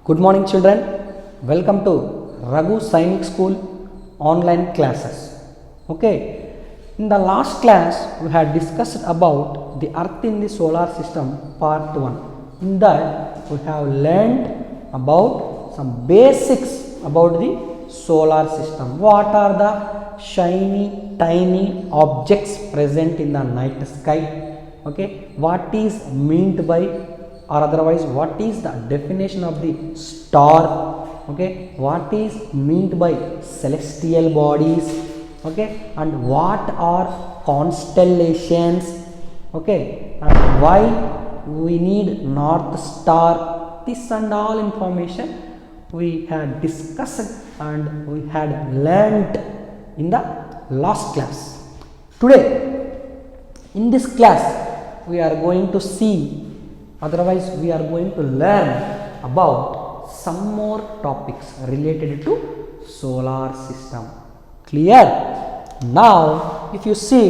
Good morning children, welcome to Raghu Sainik School online classes. Okay, in the last class we had discussed about the earth in the solar system part 1. In that we have learned about some basics about the solar system. What are the shiny tiny objects present in the night sky? Okay, what is meant by, or otherwise what is the definition of the star? Okay, what is meant by celestial bodies? Okay, and what are constellations? Okay, and why we need north star? This and all information we had discussed and we had learnt in the last class. Today in this class we are going to see, otherwise we are going to learn about some more topics related to solar system. Clear? Now if you see,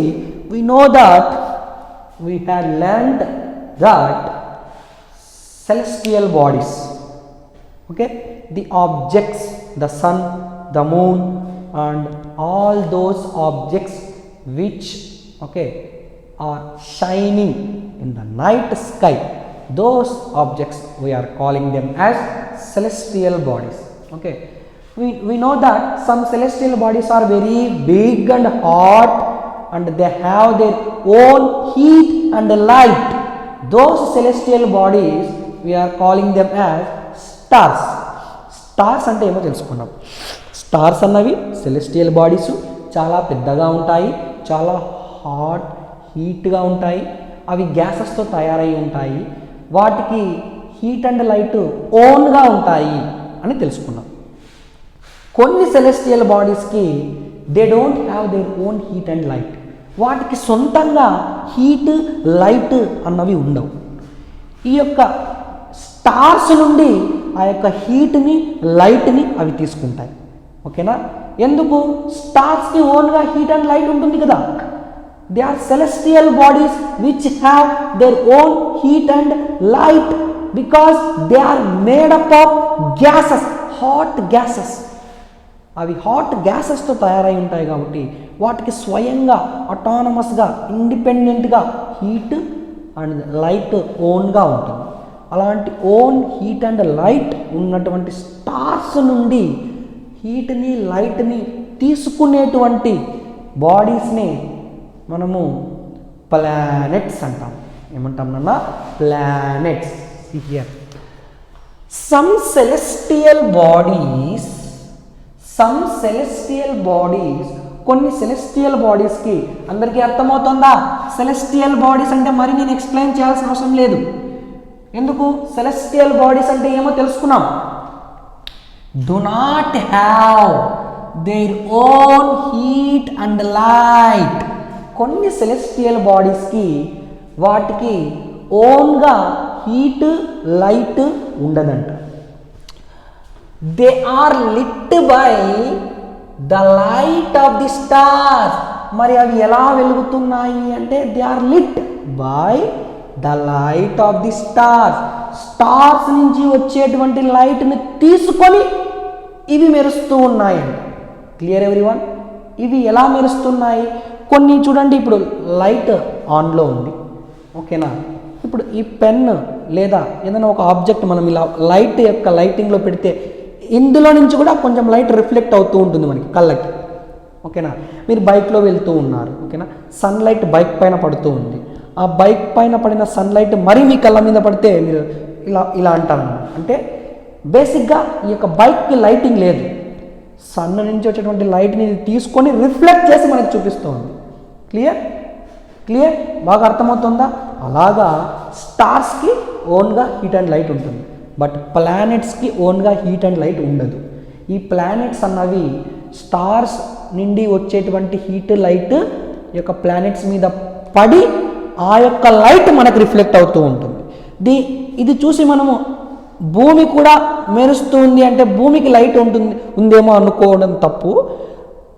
we know that we had learned that celestial bodies, okay, the objects, the sun, the moon and all those objects which, okay, are shining in the night sky, those objects we are calling them as celestial bodies. Okay, we know that some celestial bodies are very big and hot and they have their own heat and light. Those celestial bodies we are calling them as stars. Stars అంటే ఏమో తెలుసుకున్నాం. Stars అన్నవి celestial bodies, చాలా పెద్దగా ఉంటాయి, చాలా హీట్గా ఉంటాయి, అవి గ్యాసెస్తో తయారై ఉంటాయి, వాటికి హీట్ అండ్ లైట్ ఓన్గా ఉంటాయి అని తెలుసుకున్నాం. కొన్ని సెలెస్టియల్ బాడీస్కి they don't have their own heat and light, వాటికి సొంతంగా హీట్ లైట్ అన్నవి ఉండవు. ఈ యొక్క స్టార్స్ నుండి ఆ యొక్క హీట్ని లైట్ని అవి తీసుకుంటాయి. ఓకేనా? ఎందుకు? స్టార్స్కి ఓన్గా హీట్ అండ్ లైట్ ఉంటుంది కదా. They are celestial bodies which have their own heat and light because they are made up of gases, hot gases. అవి హాట్ గ్యాసెస్తో తయారై ఉంటాయి కాబట్టి వాటికి స్వయంగా అటానమస్గా ఇండిపెండెంట్గా హీట్ అండ్ లైట్ ఓన్గా ఉంటుంది. అలాంటి ఓన్ హీట్ అండ్ లైట్ ఉన్నటువంటి స్టార్స్ నుండి హీట్ని లైట్ని తీసుకునేటువంటి బాడీస్ని మనము ప్లానెట్స్ అంటాం. ఏమంటాం నాన్న? Planets. Here some celestial bodies, కొన్ని సెలెస్టియల్ బాడీస్కి, అందరికీ అర్థమవుతుందా? సెలెస్టియల్ బాడీస్ అంటే మరి నేను ఎక్స్ప్లెయిన్ చేయాల్సిన అవసరం లేదు. ఎందుకు? సెలెస్టియల్ బాడీస్ అంటే ఏమో తెలుసుకున్నాం. Do not have their own heat and light. కొన్ని సెలెస్టియల్ బాడీస్కి వాటికి ఓన్గా హీట్ లైట్ ఉండదంట. They are lit by the light of the stars. మరి అవి ఎలా వెలుగుతున్నాయి అంటే they are lit by the light of the stars. Stars నుంచి వచ్చేటువంటి లైట్ని తీసుకొని ఇవి మెరుస్తూ ఉన్నాయండి. Clear everyone? ఇవి ఎలా మెరుస్తున్నాయి? కొన్ని చూడండి, ఇప్పుడు లైట్ ఆన్లో ఉంది, ఓకేనా? ఇప్పుడు ఈ పెన్ లేదా ఏదైనా ఒక ఆబ్జెక్ట్ మనం ఇలా లైట్ యొక్క లైటింగ్లో పెడితే ఇందులో నుంచి కూడా కొంచెం లైట్ రిఫ్లెక్ట్ అవుతూ ఉంటుంది మనకి కళ్ళకి, ఓకేనా? మీరు బైక్లో వెళ్తూ ఉన్నారు, ఓకేనా? సన్లైట్ బైక్ పైన పడుతూ ఉంది. ఆ బైక్ పైన పడిన సన్లైట్ మరి మీ కళ్ళ మీద పడితే మీరు ఇలా ఇలా అంటారు. అంటే బేసిక్గా ఈ యొక్క బైక్కి లైటింగ్ లేదు, సన్ నుంచి వచ్చేటువంటి లైట్ని తీసుకొని రిఫ్లెక్ట్ చేసి మనకు చూపిస్తుంది. క్లియర్? బాగా అర్థమవుతుందా? అలాగా స్టార్స్కి ఓన్గా హీట్ అండ్ లైట్ ఉంటుంది, బట్ ప్లానెట్స్కి ఓన్గా హీట్ అండ్ లైట్ ఉండదు. ఈ ప్లానెట్స్ అన్నవి స్టార్స్ నుండి వచ్చేటువంటి హీట్ లైట్ ఈ యొక్క ప్లానెట్స్ మీద పడి ఆ యొక్క లైట్ మనకు రిఫ్లెక్ట్ అవుతూ ఉంటుంది. ఇది చూసి మనము భూమి కూడా మెరుస్తుంది అంటే భూమికి లైట్ ఉందేమో అనుకోవడం తప్పు.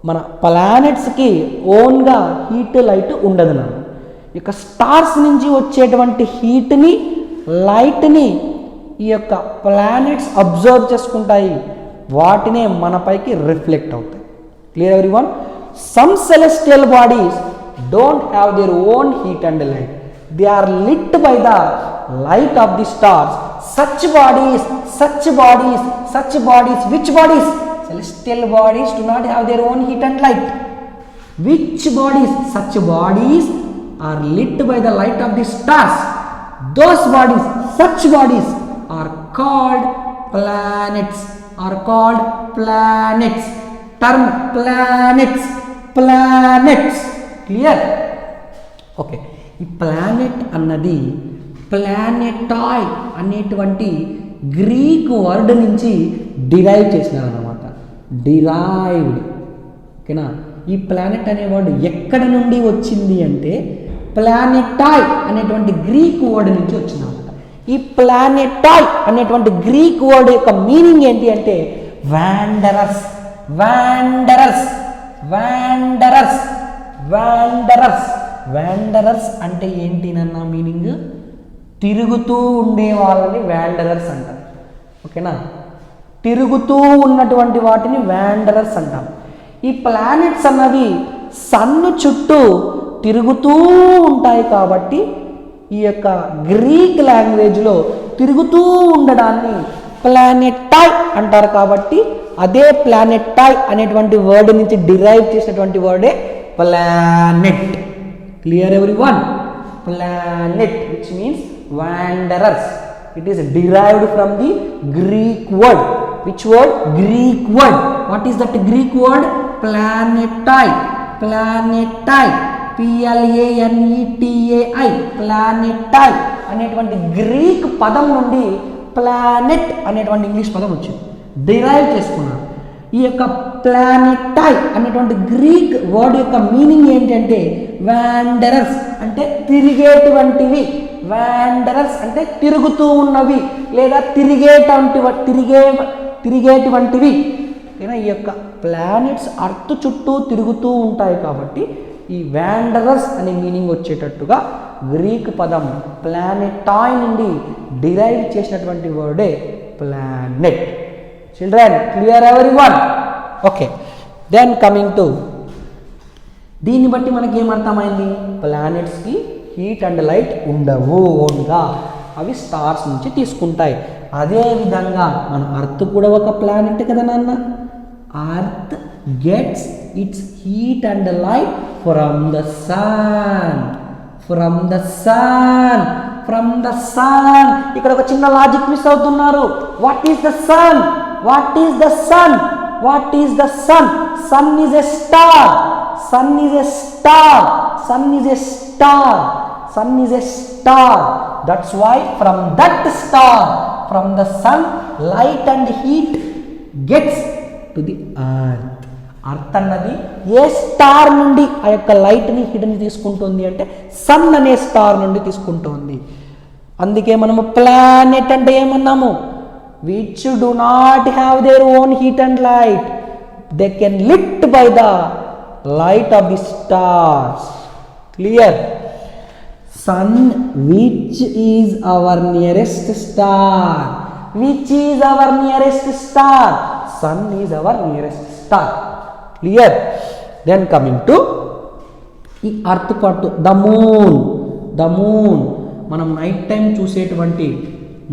మన ప్లానెట్స్కి ఓన్గా హీట్ లైట్ ఉండదు నాన్న. ఇక స్టార్స్ నుంచి వచ్చేటువంటి హీట్ని లైట్ని ఈ యొక్క ప్లానెట్స్ అబ్జర్వ్ చేసుకుంటాయి, వాటినే మనపైకి రిఫ్లెక్ట్ అవుతాయి. Clear everyone? Some celestial bodies don't have their own heat and light. They are lit by the light of the stars. Such bodies, which bodies? Celestial bodies do not have their own heat and light. Which bodies? Such bodies are lit by the light of the stars. Those bodies, such bodies are called planets. Term planets. Clear? Okay. ఈ planet అన్నది ప్లానెటాయ్ అనేటువంటి Greek word నుంచి derive చేసినారన్నమాట. Derived. ఓకేనా? ఈ planet అనే word ఎక్కడ నుండి వచ్చింది అంటే ప్లానెటాయ్ అనేటువంటి గ్రీక్ వర్డ్ నుంచి వచ్చిందన్నమాట. ఈ ప్లానెటాయ్ అనేటువంటి గ్రీక్ వర్డ్ యొక్క మీనింగ్ ఏంటి అంటే వాండరర్స్. వాండరర్స్ అంటే ఏంటి నన్న మీనింగ్? తిరుగుతూ ఉండే వాళ్ళని వాండరర్స్ అంటారు. ఓకేనా? తిరుగుతూ ఉన్నటువంటి వాటిని వాండరర్స్ అంటాం. ఈ ప్లానెట్స్ అన్నవి సన్ను చుట్టూ తిరుగుతూ ఉంటాయి కాబట్టి ఈ యొక్క గ్రీక్ లాంగ్వేజ్లో తిరుగుతూ ఉండడాన్ని ప్లానెటాయ్ అంటారు. కాబట్టి అదే ప్లానెటాయ్ అనేటువంటి వర్డ్ నుంచి డిరైవ్ చేసినటువంటి వర్డే planet. Clear everyone? Planet, which means wanderers. It is derived from the Greek word. Which word? Greek word. What is that Greek word? Planetai. Planetai. Planetai అనేటువంటి గ్రీక్ పదం నుండి ప్లానెట్ అనేటువంటి ఇంగ్లీష్ పదం వచ్చింది. Derive చేసుకున్నారు. ఈ యొక్క ప్లానెటాయ్ అనేటువంటి గ్రీక్ వర్డ్ యొక్క మీనింగ్ ఏంటంటే వాండరర్స్ అంటే తిరిగేటువంటివి. వాండరర్స్ అంటే తిరుగుతూ ఉన్నవి లేదా తిరిగేటువంటివి. ఈ యొక్క ప్లానెట్స్ అర్త్ చుట్టూ తిరుగుతూ ఉంటాయి కాబట్టి ఈ వాండరర్స్ అనే మీనింగ్ వచ్చేటట్టుగా గ్రీక్ పదం ప్లానెటాయ్ నుండి డిరైవ్ చేసినటువంటి వర్డే planet. Children, clear everyone? Okay. Then coming to దీన్ని బట్టి మనకి ఏమర్థమైంది? ప్లానెట్స్కి హీట్ అండ్ లైట్ ఉండవు, ఓన్గా అవి స్టార్స్ నుంచి తీసుకుంటాయి. అదేవిధంగా మన అర్త్ కూడా ఒక ప్లానెట్ కదా నాన్న. Earth gets its heat and light from the sun. ఇక్కడ ఒక చిన్న లాజిక్ మిస్ అవుతున్నారు. What is the sun? Sun is a star. That's why from the sun, light and heat gets to the earth. Earth అన్నది ఏ star నుండి ఆ యొక్క లైట్ని హీట్ని తీసుకుంటుంది అంటే సన్ అనే స్టార్ నుండి తీసుకుంటుంది. అందుకే మనము ప్లానెట్ అంటే ఏమన్నాము? which do not have their own heat and light. They can lit by the light of the stars. Clear? Sun, which is our nearest star. Sun is our nearest star. Clear? Then coming to ఈ earth part, the moon. మనం night time చూసేటువంటి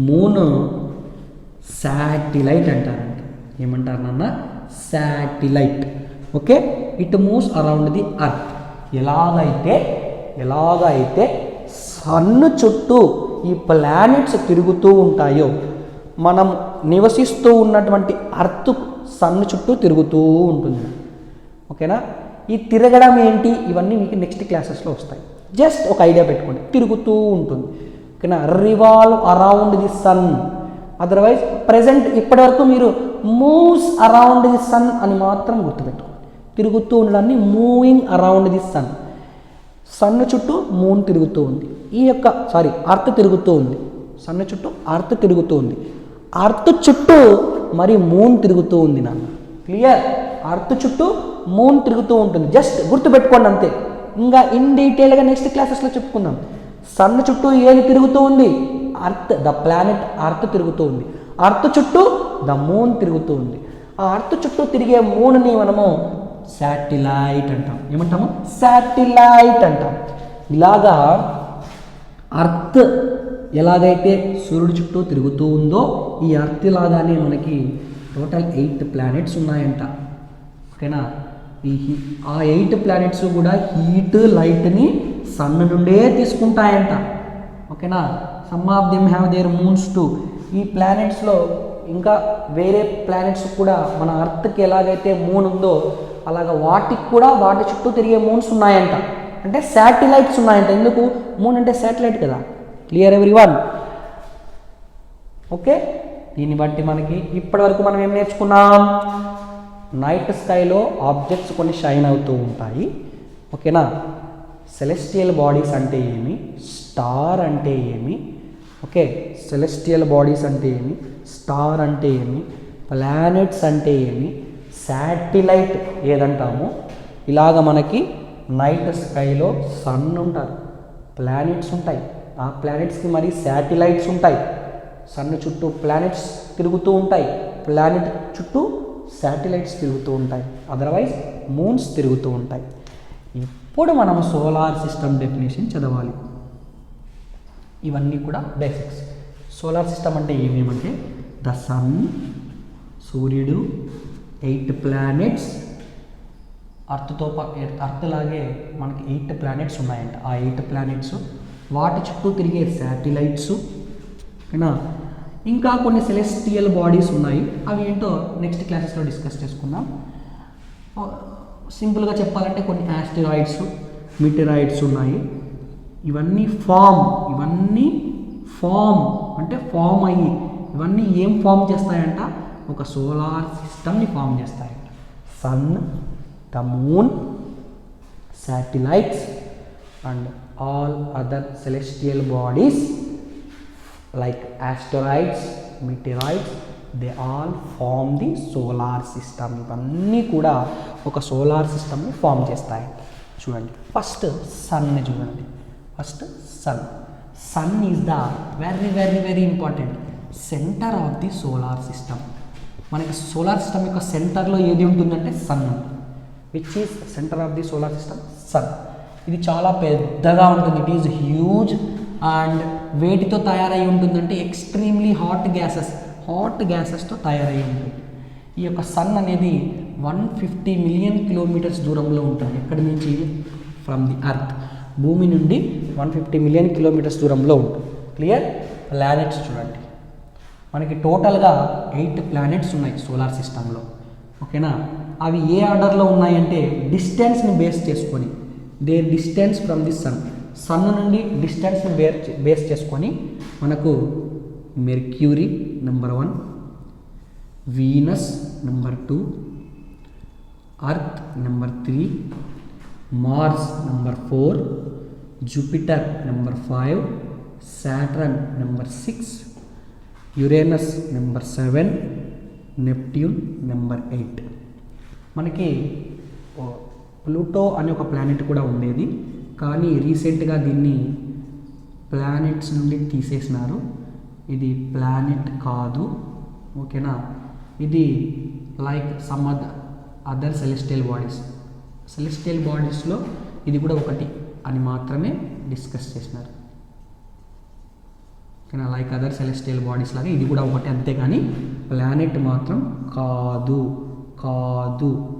moon satellite అంటారంట. ఏమంటారు నాన్న? Satellite. Okay. It moves around the earth. ఎలాగైతే సన్ను చుట్టూ ఈ planets తిరుగుతూ ఉంటాయో మనం నివసిస్తూ ఉన్నటువంటి అర్త్ సన్ను చుట్టూ తిరుగుతూ ఉంటుంది. ఓకేనా? ఈ తిరగడం ఏంటి? ఇవన్నీ మీకు నెక్స్ట్ క్లాసెస్లో వస్తాయి. జస్ట్ ఒక ఐడియా పెట్టుకోండి. తిరుగుతూ ఉంటుంది. ఓకేనా? Revolve around the sun. Otherwise present ఇప్పటివరకు మీరు మూవ్స్ అరౌండ్ ది సన్ అని మాత్రం గుర్తుపెట్టుకోండి. తిరుగుతూ ఉండడాన్ని moving around the sun. Sun చుట్టూ మూన్ తిరుగుతూ ఉంది. అర్త్ తిరుగుతూ ఉంది. సన్ చుట్టూ అర్త్ తిరుగుతూ ఉంది. అర్త్ చుట్టూ మరి మూన్ తిరుగుతూ ఉంది నాన్న. క్లియర్? అర్త్ చుట్టూ మూన్ తిరుగుతూ ఉంటుంది. జస్ట్ గుర్తుపెట్టుకోండి అంతే. ఇంకా ఇన్ డీటెయిల్గా నెక్స్ట్ క్లాసెస్లో చెప్పుకుందాం. సన్ చుట్టూ ఏది తిరుగుతూ ఉంది? అర్త్, ద ప్లానెట్ అర్త్ తిరుగుతూ ఉంది. అర్త్ చుట్టూ ద మూన్ తిరుగుతూ ఉంది. ఆ అర్త్ చుట్టూ తిరిగే మూన్ని మనము శాటిలైట్ అంటాం. ఏమంటాము? శాటిలైట్ అంటాం. ఇలాగా అర్త్ ఎలాగైతే సూర్యుడి చుట్టూ తిరుగుతూ ఉందో ఈ అర్త్ లాగానే మనకి టోటల్ 8 ప్లానెట్స్ ఉన్నాయంట. ఓకేనా? ఆ 8 ప్లానెట్స్ కూడా హీట్ లైట్ని సన్ నుండే తీసుకుంటాయంట. ఓకేనా? Some of them have their moons to. ఈ ప్లానెట్స్లో ఇంకా వేరే ప్లానెట్స్ కూడా మన అర్త్కి ఎలాగైతే మూన్ ఉందో అలాగా వాటికి కూడా వాటి చుట్టూ తిరిగే మూన్స్ ఉన్నాయంట. అంటే శాటిలైట్స్ ఉన్నాయంట. ఎందుకు? మూన్ అంటే శాటిలైట్ కదా. Clear everyone? ఓకే, దీన్ని బట్టి మనకి ఇప్పటి వరకు మనం ఏం నేర్చుకున్నాం? నైట్ స్కైలో ఆబ్జెక్ట్స్ కొన్ని షైన్ అవుతూ ఉంటాయి. ఓకేనా? సెలెస్టియల్ బాడీస్ అంటే ఏమి, స్టార్ అంటే ఏమి, ఓకే, సెలెస్టియల్ బాడీస్ అంటే ఏమి, స్టార్ అంటే ఏమి, ప్లానెట్స్ అంటే ఏమి, శాటిలైట్ ఏదంటామో, ఇలాగ మనకి నైట్ స్కైలో సన్ ఉంటారు, ప్లానెట్స్ ఉంటాయి, ఆ ప్లానెట్స్కి మరి శాటిలైట్స్ ఉంటాయి. సన్ చుట్టూ ప్లానెట్స్ తిరుగుతూ ఉంటాయి, ప్లానెట్ చుట్టూ శాటిలైట్స్ తిరుగుతూ ఉంటాయి, అదర్వైజ్ మూన్స్ తిరుగుతూ ఉంటాయి. ఇప్పుడు మనం సోలార్ సిస్టమ్ డెఫినేషన్ చదవాలి. ఇవన్నీ కూడా బేసిక్స్. సోలార్ సిస్టమ్ అంటే ఏమేమంటే ద సన్, సూర్యుడు, 8 ప్లానెట్స్, అర్త్ లాగే మనకి 8 ప్లానెట్స్ ఉన్నాయంట. ఆ 8 ప్లానెట్స్, వాటి చుట్టూ తిరిగే శాటిలైట్స్, ఓకేనా? ఇంకా కొన్ని సెలెస్టియల్ బాడీస్ ఉన్నాయి. అవి ఏంటో నెక్స్ట్ క్లాసెస్లో డిస్కస్ చేసుకుందాం. సింపుల్గా చెప్పాలంటే కొన్ని ఆస్టెరాయిడ్స్, మీటెరాయిడ్స్ ఉన్నాయి. ఇవన్నీ ఫామ్ అంటే ఫామ్ అయ్యి ఇవన్నీ ఏం ఫామ్ చేస్తాయంట? ఒక సోలార్ సిస్టమ్ని ఫామ్ చేస్తాయంట. Sun, the moon, satellites and all other celestial bodies like asteroids, meteoroids, they all form the solar system. ఇవన్నీ కూడా ఒక సోలార్ సిస్టమ్ని ఫామ్ చేస్తాయి. చూడండి, ఫస్ట్ సన్ని చూడండి. First sun is the very very very important centre of the solar system. మనకి solar system యొక్క సెంటర్లో ఏది ఉంటుందంటే సన్ ఉంటుంది. Which is centre of the solar system? Sun. ఇది చాలా పెద్దగా ఉంటుంది. ఇట్ ఈజ్ హ్యూజ్ అండ్ వేటితో తయారై ఉంటుందంటే ఎక్స్ట్రీమ్లీ హాట్ గ్యాసెస్తో తయారై ఉంటుంది. ఈ యొక్క సన్ అనేది 150 మిలియన్ కిలోమీటర్స్ దూరంలో ఉంటుంది. ఎక్కడి నుంచి? ఫ్రమ్ ది అర్త్, భూమి నుండి 150 మిలియన్ కిలోమీటర్స్ దూరంలో ఉంటుంది. క్లియర్? ప్లానెట్స్ చూడండి, మనకి టోటల్గా 8 ప్లానెట్స్ ఉన్నాయి సోలార్ సిస్టంలో. ఓకేనా? అవి ఏ ఆర్డర్లో ఉన్నాయంటే డిస్టెన్స్ని బేస్ చేసుకొని, their distance from the sun నుండి డిస్టెన్స్ని బేస్ చేసుకొని మనకు Mercury number 1, Venus number 2, Earth number 3, Mars number 4, Jupiter number 5, Saturn number 6, Uranus number 7, Neptune number 8. మనకి ప్లూటో అనే ఒక ప్లానెట్ కూడా ఉండేది, కానీ రీసెంట్గా దీన్ని ప్లానెట్స్ నుండి తీసేసినారు. ఇది ప్లానెట్ కాదు. ఓకేనా? ఇది లైక్ సమ్ అదర్ సెలెస్టియల్ బాడీస్లో ఇది కూడా ఒకటి అని మాత్రమే డిస్కస్ చేసినారు. ఓకేనా? లైక్ అదర్ సెలెస్టియల్ బాడీస్ లాగా ఇది కూడా ఒకటి, అంతేగాని ప్లానెట్ మాత్రం కాదు.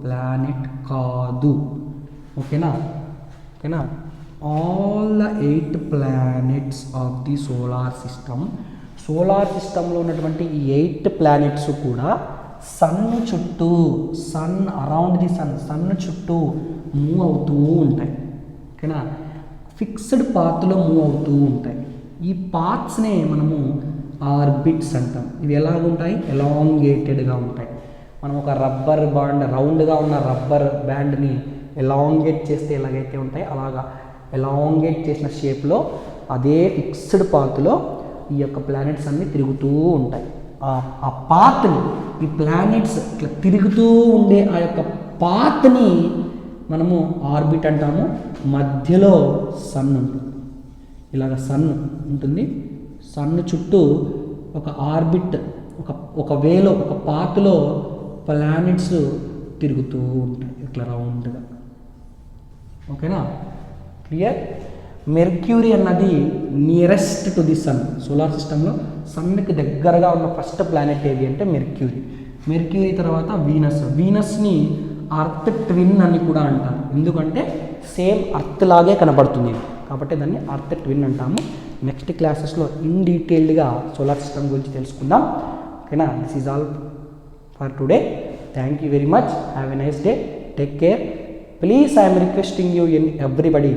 ప్లానెట్ కాదు. ఓకేనా? All the 8 planets of the solar సిస్టంలో ఉన్నటువంటి ఈ 8 ప్లానెట్స్ కూడా సన్ అరౌండ్ ది సన్ చుట్టూ మూవ్ అవుతూ ఉంటాయి. ఓకేనా? ఫిక్స్డ్ పాత్లో మూవ్ అవుతూ ఉంటాయి. ఈ పాత్స్నే మనము ఆర్బిట్స్ అంటాం. ఇవి ఎలాగుంటాయి? ఎలాంగేటెడ్గా ఉంటాయి. మనం ఒక రబ్బర్ బాండ్, రౌండ్గా ఉన్న రబ్బర్ బ్యాండ్ని ఎలాంగేట్ చేస్తే ఎలాగైతే ఉంటాయి అలాగా ఎలాంగేట్ చేసిన షేప్లో అదే ఫిక్స్డ్ పాత్లో ఈ యొక్క ప్లానెట్స్ అన్నీ తిరుగుతూ ఉంటాయి. ఆ పాత్ని, ఈ ప్లానెట్స్ ఇట్లా తిరుగుతూ ఉండే ఆ యొక్క పాత్ని మనము ఆర్బిట్ అంటాము. మధ్యలో సన్ ఉంటుంది. ఇలాగ సన్ ఉంటుంది, సన్ చుట్టూ ఒక ఆర్బిట్, ఒక వేలో, ఒక పాత్లో ప్లానెట్స్ తిరుగుతూ ఉంటాయి ఇట్లా రౌండ్గా. ఓకేనా, క్లియర్. మెర్క్యూరీ అన్నది nearest to the sun. Solar సిస్టంలో సన్కి దగ్గరగా ఉన్న ఫస్ట్ ప్లానెట్ ఏది అంటే మెర్క్యూరీ. మెర్క్యూరీ తర్వాత వీనస్ని అర్త్ ట్విన్ అని కూడా అంటారు, ఎందుకంటే సేమ్ అర్త్ లాగే కనబడుతుంది కాబట్టి దాన్ని అర్త్ ట్విన్ అంటాము. నెక్స్ట్ క్లాసెస్లో ఇన్ డీటెయిల్డ్గా సోలార్ సిస్టమ్ గురించి తెలుసుకుందాం. ఓకేనా, this is all for today. Thank you very much. Have a nice day. Take care. Please I'm requesting you everybody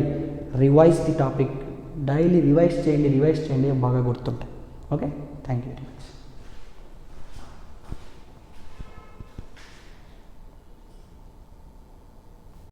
revise the topic. Daily revise చేయండి, బాగా గుర్తుంటాయి. Okay, thank you very much.